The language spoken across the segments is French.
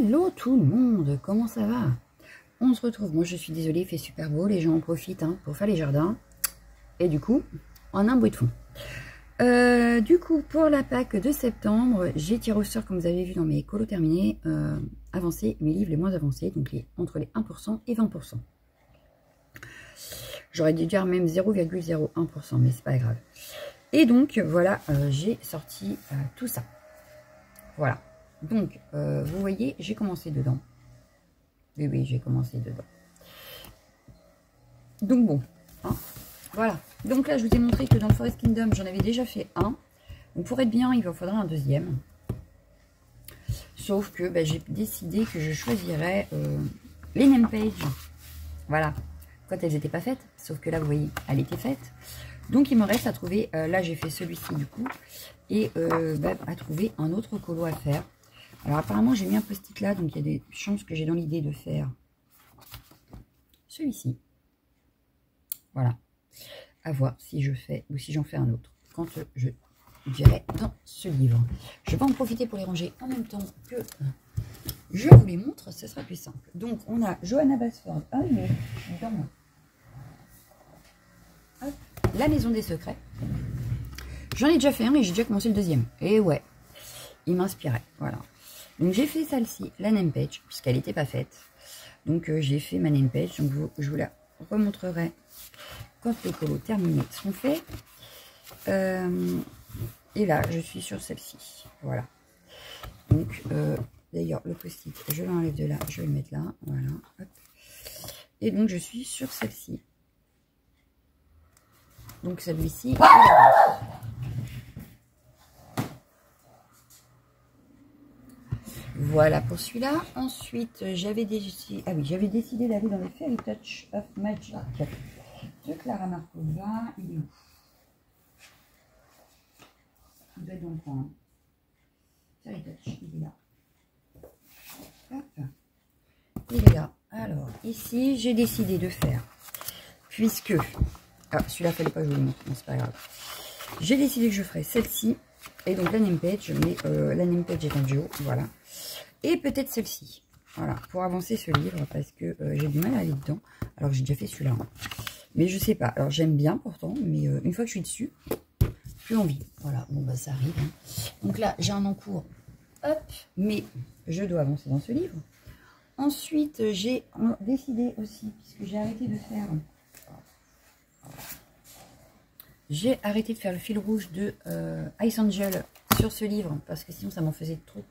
Hello tout le monde, comment ça va? On se retrouve, moi je suis désolée, il fait super beau, les gens en profitent pour faire les jardins. Et du coup, en un bruit de fond. Du coup, pour la Pâques de septembre, j'ai tiré au sort, comme vous avez vu dans mes colos terminés, avancés, mes livres les moins avancés, donc entre les 1% et 20%. J'aurais dû dire même 0,01%, mais c'est pas grave. Et donc, voilà, j'ai sorti tout ça. Voilà. Donc, vous voyez, j'ai commencé dedans. Oui, j'ai commencé dedans. Donc bon, hein, voilà. Donc là, je vous ai montré que dans le Forest Kingdom, j'en avais déjà fait un. Donc pour être bien, il va faudra un deuxième. Sauf que j'ai décidé que je choisirais les name pages. Voilà. Quand elles n'étaient pas faites. Sauf que là, vous voyez, elle était faite. Donc il me reste à trouver, là j'ai fait celui-ci du coup. Et à trouver un autre colo à faire. Alors apparemment, j'ai mis un post-it là. Donc il y a des chances que j'ai dans l'idée de faire celui-ci. Voilà. À voir si je fais ou si j'en fais un autre. Quand je dirai dans ce livre. Je vais en profiter pour les ranger en même temps que je vous les montre. Ce sera plus simple. Donc, on a Johanna Basford. Ah oui, mais dans hop, La Maison des Secrets. J'en ai déjà fait un et j'ai déjà commencé le deuxième. Et ouais, il m'inspirait. Voilà. Donc, j'ai fait celle-ci, la name page, puisqu'elle n'était pas faite. Donc, j'ai fait ma name page. Donc, je vous la remontrerai quand les colos terminés seront faits. Et là, je suis sur celle-ci. Voilà. Donc, d'ailleurs, le post-it, je l'enlève de là, je vais le mettre là. Voilà. Hop. Et donc, je suis sur celle-ci. Donc, celui-ci. Voilà pour celui-là. Ensuite, j'avais décidé d'aller dans le Fairy Touch of Magic de Clara Markova. Il est où? Il doit être dans le coin. Fairy Touch, il est là. Hop. Il est là. Alors, ici, j'ai décidé de faire, puisque... Ah, celui-là, il ne fallait pas que je vous le montre, mais c'est pas grave. J'ai décidé que je ferais celle-ci. Et donc, la name page, mais la name page est en duo, voilà. Et peut-être celle-ci. Voilà, pour avancer ce livre, parce que j'ai du mal à aller dedans. Alors, j'ai déjà fait celui-là. Hein. Mais je sais pas. Alors, j'aime bien pourtant, mais une fois que je suis dessus, plus envie. Voilà, bon, ça arrive. Hein. Donc là, j'ai un encours. Hop, mais je dois avancer dans ce livre. Ensuite, j'ai décidé aussi, puisque j'ai arrêté de faire... J'ai arrêté de faire le fil rouge de Ice Angel sur ce livre, parce que sinon ça m'en faisait trop.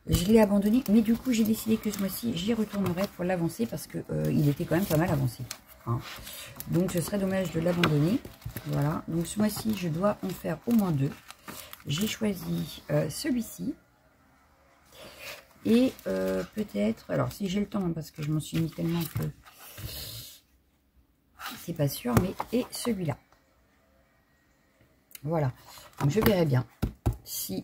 Je l'ai abandonné, mais du coup j'ai décidé que ce mois-ci j'y retournerai pour l'avancer, parce que il était quand même pas mal avancé. Hein. Donc ce serait dommage de l'abandonner. Voilà, donc ce mois-ci je dois en faire au moins 2. J'ai choisi celui-ci. Et peut-être, alors si j'ai le temps, parce que je m'en suis mis tellement que c'est pas sûr, mais et celui-là. Voilà, donc je verrai bien si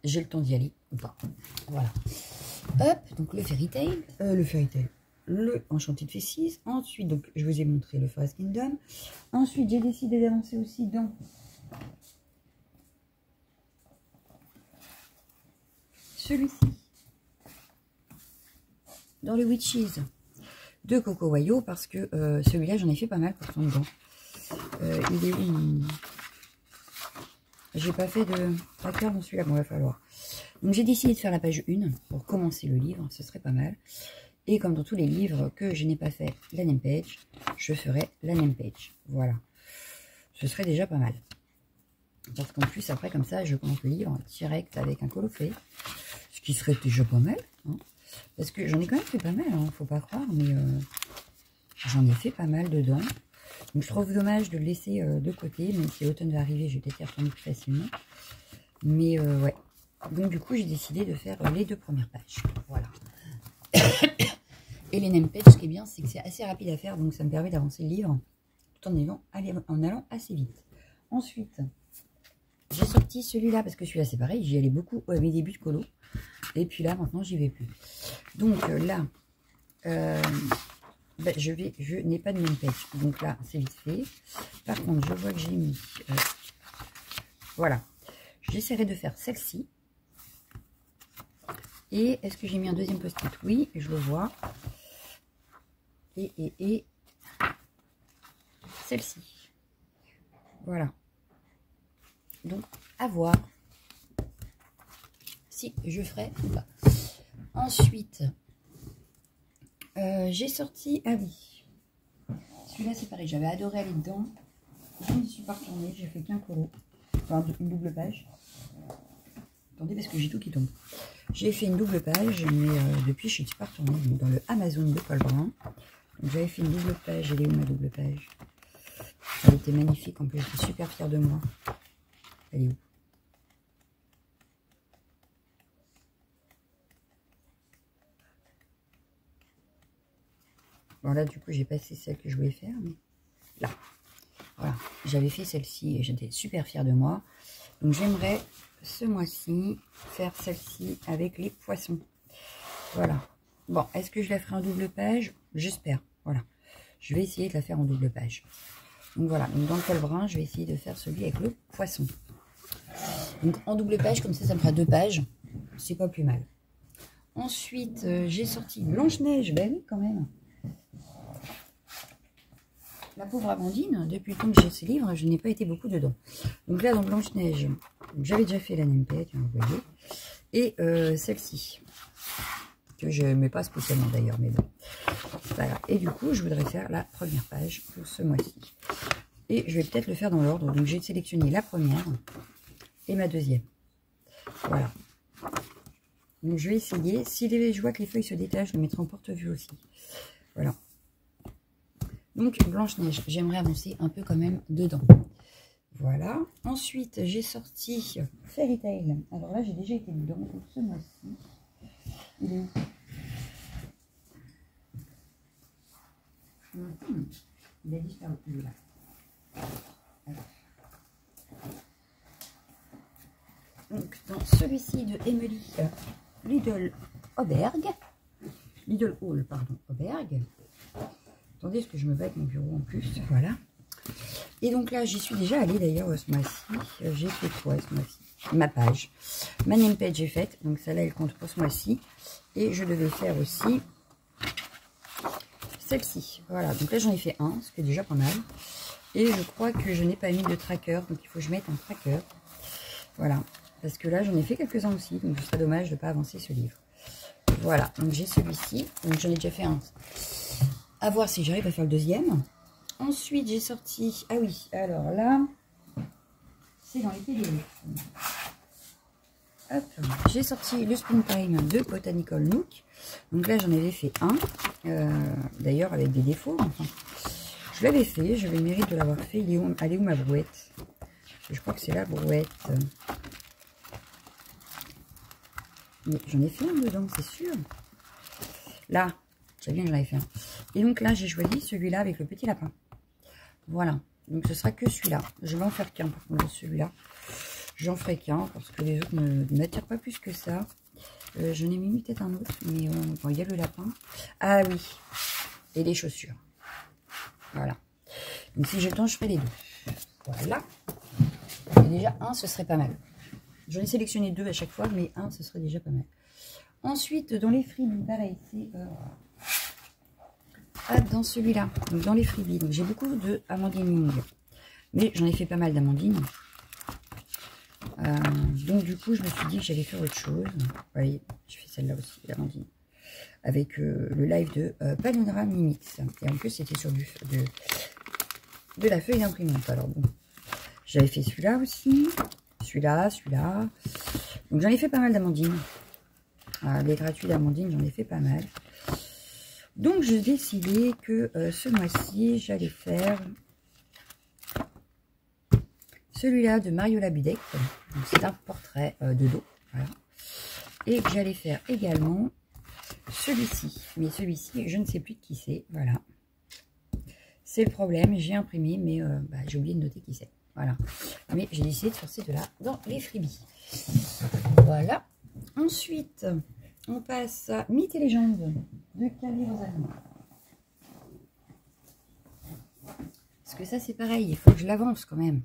j'ai le temps d'y aller ou pas. Voilà. Hop, donc le Fairy Tail, le Enchanté de Faces. Ensuite, donc je vous ai montré le Forest Kingdom. Ensuite, j'ai décidé d'avancer aussi dans celui-ci, dans le Witches de Coco Wayo, parce que celui-là, j'en ai fait pas mal pourtant dedans. Il est où? J'ai pas fait de tracker dans celui-là, bon, il va falloir. Donc j'ai décidé de faire la page 1 pour commencer le livre, ce serait pas mal. Et comme dans tous les livres que je n'ai pas fait la name page, je ferai la name page. Voilà. Ce serait déjà pas mal. Parce qu'en plus, après, comme ça, je commence le livre direct avec un colo fait. Ce qui serait déjà pas mal. Hein. Parce que j'en ai quand même fait pas mal, hein, faut pas croire, mais j'en ai fait pas mal dedans. Donc je trouve dommage de le laisser de côté, même si l'automne va arriver, je vais peut-être y retourner plus facilement. Mais ouais. Donc du coup, j'ai décidé de faire les 2 premières pages. Voilà. Et les name pages, ce qui est bien, c'est que c'est assez rapide à faire, donc ça me permet d'avancer le livre tout en allant assez vite. Ensuite, j'ai sorti celui-là, parce que celui-là, c'est pareil, j'y allais beaucoup à mes débuts de colo. Et puis là, maintenant, j'y vais plus. Donc là... je n'ai pas de name page, donc là c'est vite fait. Par contre, je vois que j'ai mis voilà, j'essaierai de faire celle-ci Et est-ce que j'ai mis un deuxième post-it? Oui, je le vois. Et celle-ci. Voilà. Donc, à voir si je ferai ou pas. Ensuite, j'ai sorti... Ah oui. Celui-là, c'est pareil. J'avais adoré aller dedans. Je ne suis pas retournée. J'ai fait qu'un colo. Enfin, une double page. Attendez, parce que j'ai tout qui tombe. J'ai fait une double page, mais depuis, je ne suis pas retournée. Donc, dans le Amazon de Paul Brun. Donc, j'avais fait une double page. Elle est où ma double page? Elle était magnifique. En plus, j'étais super fière de moi. Elle est où? Bon, là, du coup, j'ai passé celle que je voulais faire, mais là. Voilà. J'avais fait celle-ci et j'étais super fière de moi. Donc, j'aimerais, ce mois-ci, faire celle-ci avec les poissons. Voilà. Bon, est-ce que je la ferai en double page? J'espère. Voilà. Je vais essayer de la faire en double page. Donc, voilà. Donc, dans le Paul Brun, je vais essayer de faire celui avec le poisson. Donc, en double page, comme ça me fera 2 pages. C'est pas plus mal. Ensuite, j'ai sorti Blanche-Neige. Ben oui, quand même. La pauvre Amandine, depuis le temps que j'ai ce livre, je n'ai pas été beaucoup dedans. Donc là, dans Blanche-Neige, j'avais déjà fait la NMP, vous voyez. Et celle-ci, que je n'aimais pas spécialement d'ailleurs, mais bon. Voilà. Et du coup, je voudrais faire la première page pour ce mois-ci. Et je vais peut-être le faire dans l'ordre. Donc j'ai sélectionné la première et ma deuxième. Voilà. Donc je vais essayer. Si je vois que les feuilles se détachent, je le mettrai en porte-vue aussi. Voilà. Donc, Blanche-Neige, j'aimerais avancer un peu quand même dedans. Voilà. Ensuite, j'ai sorti Fairy Tail. Alors là, j'ai déjà été dedans pour ce mois-ci. Il est où? Il a disparu, celui-là. Donc, dans celui-ci de Emily Lidl Auberg. Lidl Hall, pardon, Auberg. Attendez, parce que je me bats avec mon bureau en plus. Voilà. Et donc là, j'y suis déjà allée d'ailleurs ce mois-ci. J'ai fait quoi ce mois-ci? Ma page. Ma name page est faite. Donc celle-là, elle compte pour ce mois-ci. Et je devais faire aussi celle-ci. Voilà. Donc là, j'en ai fait un, ce qui est déjà pas mal. Et je crois que je n'ai pas mis de tracker. Donc il faut que je mette un tracker. Voilà. Parce que là, j'en ai fait quelques-uns aussi. Donc ce serait dommage de ne pas avancer ce livre. Voilà. Donc j'ai celui-ci. Donc j'en ai déjà fait un. À voir si j'arrive à faire le deuxième. Ensuite, j'ai sorti... Ah oui, alors là, c'est dans les PDF. Hop, j'ai sorti le Springtime de Botanical Nook. Donc là, j'en avais fait un. D'ailleurs, avec des défauts. Enfin, je l'avais fait, je le mérite de l'avoir fait. Elle est où ma brouette? Je crois que c'est la brouette. Mais j'en ai fait un dedans, c'est sûr. Là, j'ai bien que j'en avais fait un. Et donc là, j'ai choisi celui-là avec le petit lapin. Voilà. Donc ce sera que celui-là. Je vais en faire qu'un par contre de celui-là. J'en ferai qu'un parce que les autres ne m'attirent pas plus que ça. Je n'ai mis peut-être un autre, mais bon, il y a le lapin. Ah oui. Et les chaussures. Voilà. Donc si j'ai le temps, je ferai les deux. Voilà. Et déjà un, ce serait pas mal. J'en ai sélectionné 2 à chaque fois, mais un, ce serait déjà pas mal. Ensuite, dans les freebies, pareil, c'est dans celui-là, donc dans les freebies. Donc j'ai beaucoup de Amandine Ming, mais j'en ai fait pas mal d'Amandine. Donc du coup, je me suis dit que j'allais faire autre chose. Vous voyez, je fais celle-là aussi, l'Amandine, avec le live de Palindra Mimix. Et en plus, c'était sur de la feuille d'imprimante. Alors bon, j'avais fait celui-là aussi, celui-là. Donc j'en ai fait pas mal d'Amandine. Les gratuits d'Amandine, j'en ai fait pas mal. Donc, j'ai décidé que ce mois-ci, j'allais faire celui-là de Mariola Budek. C'est un portrait de dos. Voilà. Et que j'allais faire également celui-ci. Mais celui-ci, je ne sais plus de qui c'est. Voilà. C'est le problème. J'ai imprimé, mais j'ai oublié de noter qui c'est. Voilà. Mais j'ai décidé de faire ces deux-là dans les freebies. Voilà. Ensuite... on passe à Mythes et légendes de Carly Rosalie. Parce que ça, c'est pareil, il faut que je l'avance quand même.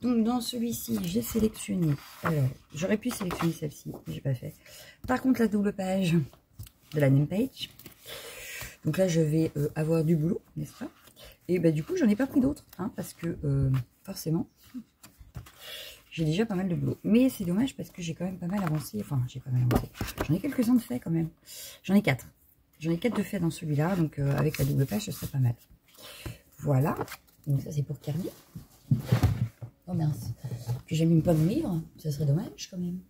Donc dans celui-ci, j'ai sélectionné. Alors, j'aurais pu sélectionner celle-ci, j'ai pas fait. Par contre, la double page de la name page. Donc là, je vais avoir du boulot, n'est-ce pas? Et bah du coup, j'en ai pas pris d'autres, hein, parce que forcément, j'ai déjà pas mal de boulot. Mais c'est dommage parce que j'ai quand même pas mal avancé. Enfin, j'ai pas mal avancé. J'en ai quelques-uns de faits quand même. J'en ai 4. J'en ai 4 de faits dans celui-là, donc avec la double page, ce serait pas mal. Voilà. Donc ça, c'est pour Kirby. Oh mince. Que j'aime pas mon livre, ça serait dommage quand même.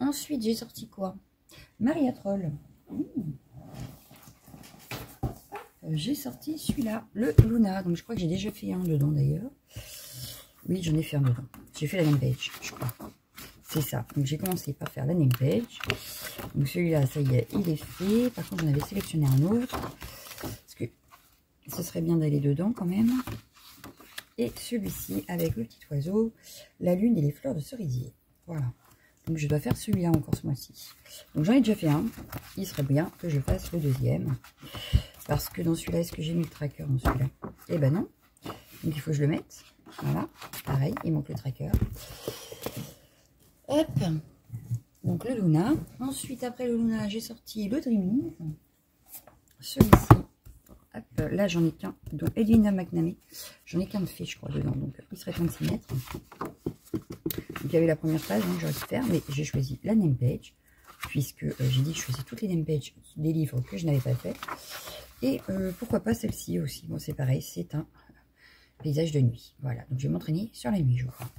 Ensuite, j'ai sorti quoi? Maria Troll. J'ai sorti celui-là, le Luna. Donc je crois que j'ai déjà fait un dedans d'ailleurs. Oui, j'en ai fait un dedans. J'ai fait la name page, je crois. C'est ça. Donc j'ai commencé par faire la name page. Donc celui-là, ça y est, il est fait. Par contre, j'en avais sélectionné un autre. Parce que ce serait bien d'aller dedans quand même. Et celui-ci avec le petit oiseau, la lune et les fleurs de cerisier. Voilà. Donc je dois faire celui-là encore ce mois-ci. Donc j'en ai déjà fait un. Il serait bien que je fasse le deuxième. Parce que dans celui-là, est-ce que j'ai mis le tracker dans celui-là? Eh ben non. Donc il faut que je le mette. Voilà. Pareil, il manque le tracker. Hop. Donc le Luna. Ensuite, après le Luna, j'ai sorti le Dreaming. Celui-ci. Hop. Là, j'en ai qu'un. Donc Edwina McNamee. J'en ai qu'un de fait, je crois, dedans. Donc il serait temps de s'y mettre. Donc il y avait la première page, donc j'aurais pu faire. Mais j'ai choisi la name page. Puisque j'ai dit que je faisais toutes les name pages des livres que je n'avais pas fait. Et pourquoi pas celle-ci aussi. Bon, c'est pareil, c'est un paysage de nuit. Voilà, donc je vais m'entraîner sur la nuit, je crois.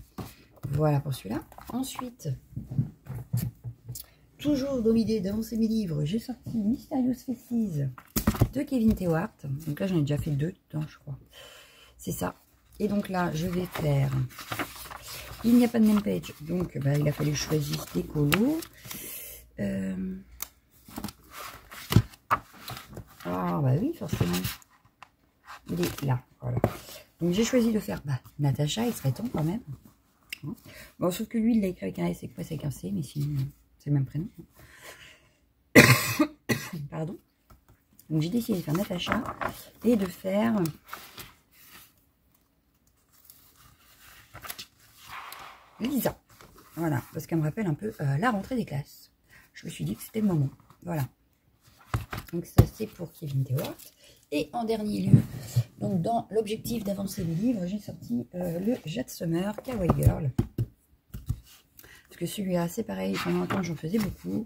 Voilà pour celui-là. Ensuite, toujours dans l'idée d'avancer mes livres, j'ai sorti Mysterious Faces de Kevin Tewart. Donc là, j'en ai déjà fait 2 dedans, je crois. C'est ça. Et donc là, je vais faire... Il n'y a pas de name page, donc bah, il a fallu que je choisisse des colos. Ah bah oui, forcément. Il est là, voilà. Donc j'ai choisi de faire Natacha, il serait temps quand même. Bon, sauf que lui, il l'a écrit avec un S et que moi, c'est avec un C, mais sinon, c'est le même prénom. Pardon. Donc j'ai décidé de faire Natacha et de faire... Lisa. Voilà, parce qu'elle me rappelle un peu la rentrée des classes. Je me suis dit que c'était le moment. Voilà. Donc ça, c'est pour Kevin Tewart. Et en dernier lieu, donc dans l'objectif d'avancer les livres, j'ai sorti le Jade Summer Kawaii Girl. Parce que celui-là, c'est pareil, pendant un temps, j'en faisais beaucoup.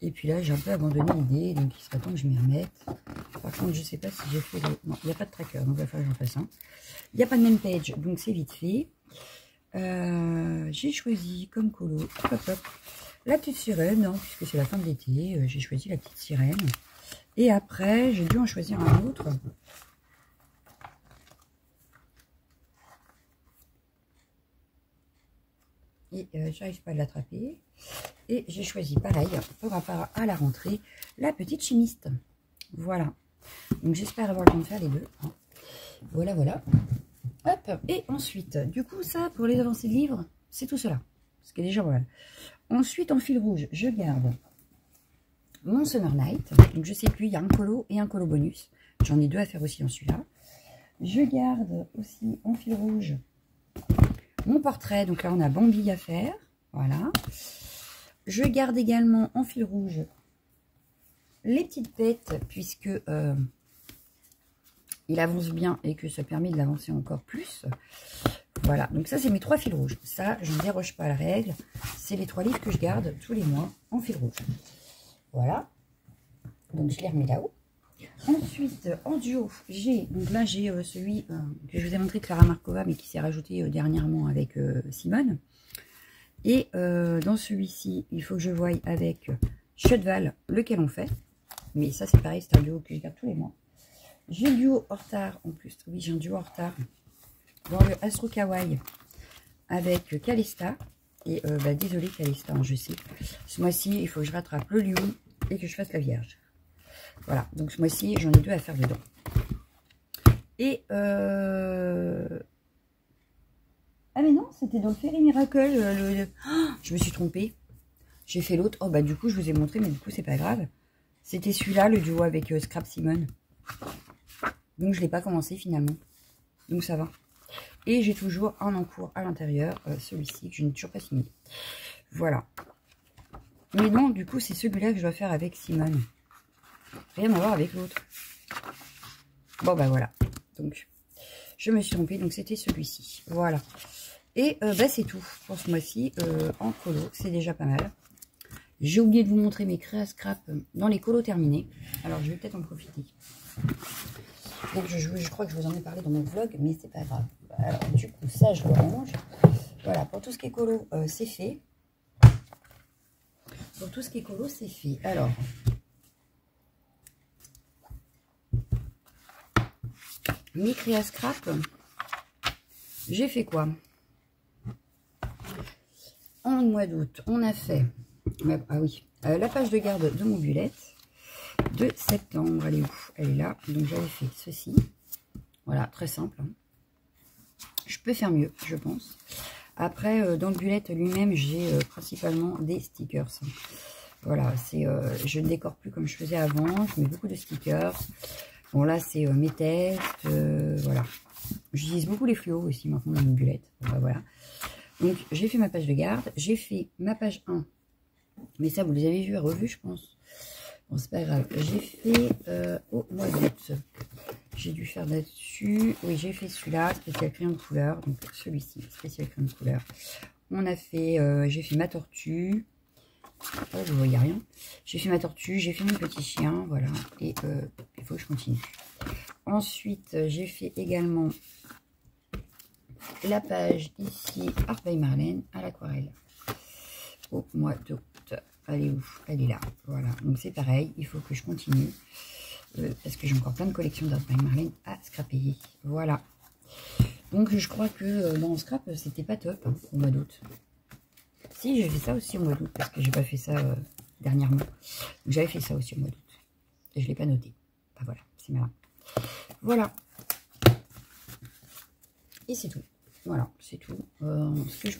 Et puis là, j'ai un peu abandonné l'idée, donc il serait temps que je m'y remette. Par contre, je sais pas si j'ai fait le... Non, il n'y a pas de tracker, donc il va falloir que j'en fasse un. Il n'y a pas de name page, donc c'est vite fait. J'ai choisi comme colo, hop, hop, la petite sirène, non, puisque c'est la fin de l'été, j'ai choisi la petite sirène. Et après, j'ai dû en choisir un autre. Et j'arrive pas à l'attraper. Et j'ai choisi, pareil, pour rapport à la rentrée, la petite chimiste. Voilà. Donc j'espère avoir le temps de faire les deux. Hein. Voilà, voilà. Hop. Et ensuite, du coup, ça, pour les avancées de livres, c'est tout cela. Ce qui est déjà pas mal. Ensuite, en fil rouge, je garde mon Summer Night. Donc je sais plus, il y a un colo et un colo bonus. J'en ai 2 à faire aussi dans celui-là. Je garde aussi en fil rouge mon portrait. Donc là, on a Bambi à faire. Voilà. Je garde également en fil rouge les petites bêtes, puisque il avance bien et que ça permet de l'avancer encore plus. Voilà, donc ça, c'est mes 3 fils rouges. Ça, je ne déroge pas à la règle. C'est les 3 livres que je garde tous les mois en fil rouge. Voilà. Donc, je les remets là-haut. Ensuite, en duo, j'ai... Donc là, j'ai celui que je vous ai montré de Clara Markova, mais qui s'est rajouté dernièrement avec Simone. Et dans celui-ci, il faut que je voie avec Chutval, lequel on fait. Mais ça, c'est pareil, c'est un duo que je garde tous les mois. J'ai le duo en retard, en plus. Oui, j'ai un duo en retard dans le Astro Kawaii avec Calista. Et désolé Calista, hein, je sais. Ce mois-ci, il faut que je rattrape le lion et que je fasse la Vierge. Voilà, donc ce mois-ci, j'en ai 2 à faire dedans. Et ah mais non, c'était dans le Fairy Miracle. Oh, je me suis trompée. J'ai fait l'autre. Oh bah du coup, je vous ai montré, mais du coup, c'est pas grave. C'était celui-là, le duo avec Scrap Simone. Donc je l'ai pas commencé finalement. Donc ça va. Et j'ai toujours un en cours à l'intérieur, celui-ci que je n'ai toujours pas fini. Voilà. Mais non, du coup, c'est celui-là que je dois faire avec Simone. Rien à voir avec l'autre. Bon, bah voilà. Donc, je me suis trompée. Donc, c'était celui-ci. Voilà. Et bah, c'est tout pour ce mois-ci en colo. C'est déjà pas mal. J'ai oublié de vous montrer mes créas scrap dans les colos terminés. Alors, je vais peut-être en profiter. Donc, je crois que je vous en ai parlé dans mon vlog, mais c'est pas grave. Alors, du coup, ça, je le range. Voilà, pour tout ce qui est colo, c'est fait. Pour tout ce qui est colo, c'est fait. Alors, mes créas scrap, j'ai fait quoi? En mois d'août, on a fait... Ah oui, la page de garde de mon bullet de septembre. Elle est où? Elle est là. Donc j'avais fait ceci. Voilà, très simple. Hein. Je peux faire mieux, je pense. Après, dans le bullet lui-même, j'ai principalement des stickers. Voilà, c'est je ne décore plus comme je faisais avant. Je mets beaucoup de stickers. Bon, là, c'est mes tests. Voilà. J'utilise beaucoup les fluos aussi maintenant dans mon bullet. Voilà. Donc, j'ai fait ma page de garde. J'ai fait ma page 1. Mais ça, vous les avez vus et revus, je pense. Bon, c'est pas grave. J'ai fait au mois d'août. J'ai dû faire là-dessus. Oui, j'ai fait celui-là, spécial crayon de couleur. Donc, celui-ci, spécial crayon de couleur. On a fait... j'ai fait ma tortue. Oh, vous voyez rien. J'ai fait ma tortue, j'ai fait mon petit chien. Voilà. Et il faut que je continue. Ensuite, j'ai fait également la page ici, Art by Marlène, à l'aquarelle. Au mois d'août. Elle est où? Elle est là. Voilà. Donc c'est pareil, il faut que je continue. Parce que j'ai encore plein de collections d'Art by Marlène à scraper. Voilà. Donc je crois que dans le scrap, c'était pas top hein, au mois d'août. Si, j'ai fait ça aussi au mois d'août, parce que j'ai pas fait ça dernièrement. Donc j'avais fait ça aussi au mois d'août. Et je l'ai pas noté. Bah voilà, c'est malin. Voilà. Et c'est tout. Voilà, c'est tout ce que je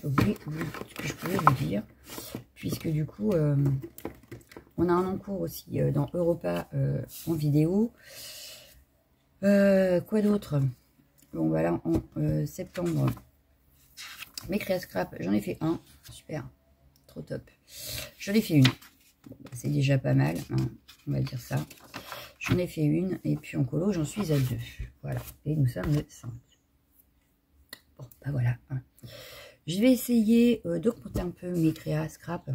pouvais vous dire. Puisque du coup, on a un encours aussi dans Europa en vidéo. Quoi d'autre? Bon, voilà, en septembre, mes créas scrap, j'en ai fait un. Super, trop top. J'en ai fait une. Bon, bah, c'est déjà pas mal, hein, on va dire ça. J'en ai fait une, et puis en colo, j'en suis à 2. Voilà, et nous sommes le 5. Bon, bah voilà. Hein. Je vais essayer d'augmenter un peu mes créas scrap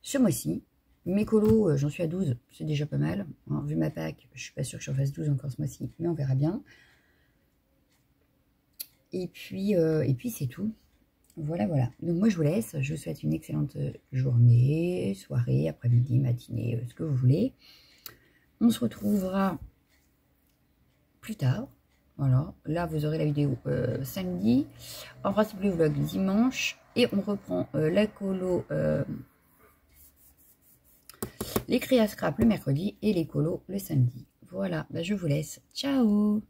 ce mois-ci. Mes colos, j'en suis à 12, c'est déjà pas mal. Hein, vu ma pack, je suis pas sûre que j'en fasse 12 encore ce mois-ci, mais on verra bien. Et puis c'est tout. Voilà, voilà. Donc moi, je vous laisse. Je vous souhaite une excellente journée, soirée, après-midi, matinée, ce que vous voulez. On se retrouvera plus tard. Voilà. Là, vous aurez la vidéo samedi. En principe, le vlog dimanche. Et on reprend la colo, les créas scrap le mercredi et les colos le samedi. Voilà. Bah, je vous laisse. Ciao!